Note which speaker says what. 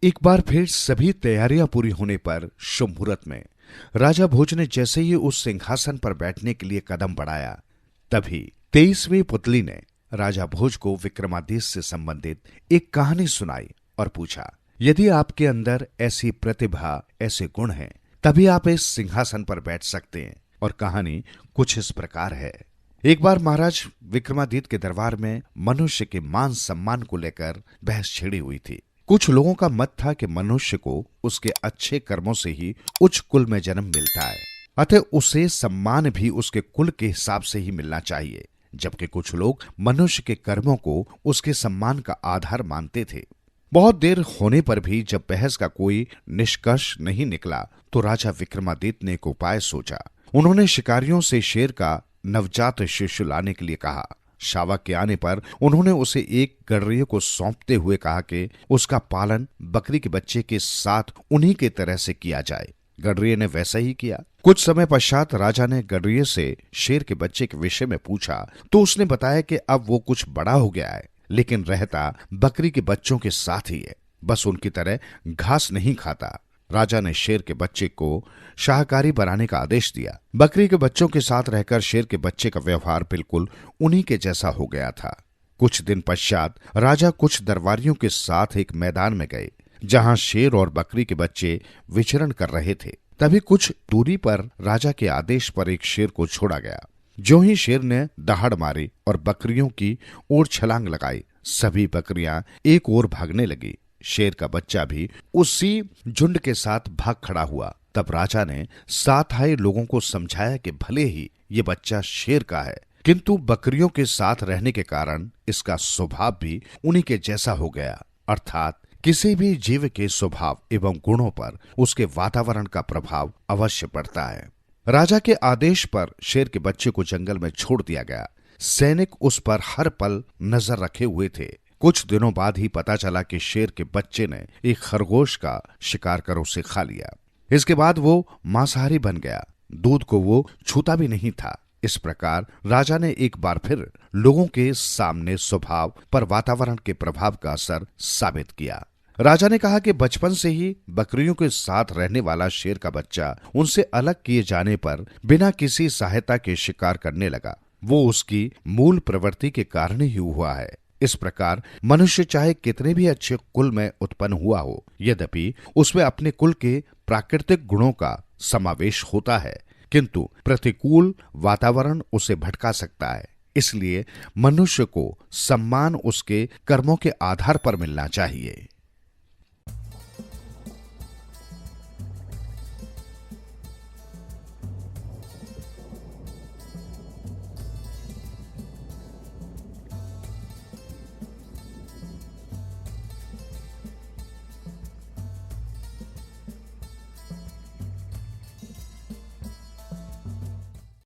Speaker 1: एक बार फिर सभी तैयारियां पूरी होने पर शुभ मुहूर्त में राजा भोज ने जैसे ही उस सिंहासन पर बैठने के लिए कदम बढ़ाया, तभी 23वीं पुतली ने राजा भोज को विक्रमादित्य से संबंधित एक कहानी सुनाई और पूछा, यदि आपके अंदर ऐसी प्रतिभा, ऐसे गुण हैं, तभी आप इस सिंहासन पर बैठ सकते हैं। और कहानी कुछ इस प्रकार है। एक बार महाराज विक्रमादित्य के दरबार में मनुष्य के मान सम्मान को लेकर बहस छिड़ी हुई थी। कुछ लोगों का मत था कि मनुष्य को उसके अच्छे कर्मों से ही उच्च कुल में जन्म मिलता है, अतः उसे सम्मान भी उसके कुल के हिसाब से ही मिलना चाहिए। जबकि कुछ लोग मनुष्य के कर्मों को उसके सम्मान का आधार मानते थे। बहुत देर होने पर भी जब बहस का कोई निष्कर्ष नहीं निकला तो राजा विक्रमादित्य ने एक उपाय सोचा। उन्होंने शिकारियों से शेर का नवजात शिशु लाने के लिए कहा। शावक के आने पर उन्होंने उसे एक गडरिये को सौंपते हुए कहा कि उसका पालन बकरी के बच्चे के साथ उन्हीं के तरह से किया जाए। गडरिये ने वैसा ही किया। कुछ समय पश्चात राजा ने गडरिये से शेर के बच्चे के विषय में पूछा तो उसने बताया कि अब वो कुछ बड़ा हो गया है, लेकिन रहता बकरी के बच्चों के साथ ही है, बस उनकी तरह घास नहीं खाता। राजा ने शेर के बच्चे को शाकाहारी बनाने का आदेश दिया। बकरी के बच्चों के साथ रहकर शेर के बच्चे का व्यवहार बिल्कुल उन्हीं के जैसा हो गया था। कुछ दिन पश्चात राजा कुछ दरबारियों के साथ एक मैदान में गए, जहां शेर और बकरी के बच्चे विचरण कर रहे थे। तभी कुछ दूरी पर राजा के आदेश पर एक शेर को छोड़ा गया। जो ही शेर ने दहाड़ मारी और बकरियों की ओर छलांग लगाई, सभी बकरियां एक ओर भागने लगी। शेर का बच्चा भी उसी झुंड के साथ भाग खड़ा हुआ। तब राजा ने साथ आए लोगों को समझाया कि भले ही ये बच्चा शेर का है, किंतु बकरियों के साथ रहने के कारण इसका स्वभाव भी उन्हीं के जैसा हो गया। अर्थात किसी भी जीव के स्वभाव एवं गुणों पर उसके वातावरण का प्रभाव अवश्य पड़ता है। राजा के आदेश पर शेर के बच्चे को जंगल में छोड़ दिया गया। सैनिक उस पर हर पल नजर रखे हुए थे। कुछ दिनों बाद ही पता चला कि शेर के बच्चे ने एक खरगोश का शिकार कर उसे खा लिया। इसके बाद वो मांसाहारी बन गया। दूध को वो छूता भी नहीं था। इस प्रकार राजा ने एक बार फिर लोगों के सामने स्वभाव पर वातावरण के प्रभाव का असर साबित किया। राजा ने कहा कि बचपन से ही बकरियों के साथ रहने वाला शेर का बच्चा उनसे अलग किए जाने पर बिना किसी सहायता के शिकार करने लगा। वो उसकी मूल प्रवृत्ति के कारण ही हुआ है। इस प्रकार मनुष्य चाहे कितने भी अच्छे कुल में उत्पन्न हुआ हो, यद्यपि उसमें अपने कुल के प्राकृतिक गुणों का समावेश होता है, किंतु प्रतिकूल वातावरण उसे भटका सकता है। इसलिए मनुष्य को सम्मान उसके कर्मों के आधार पर मिलना चाहिए।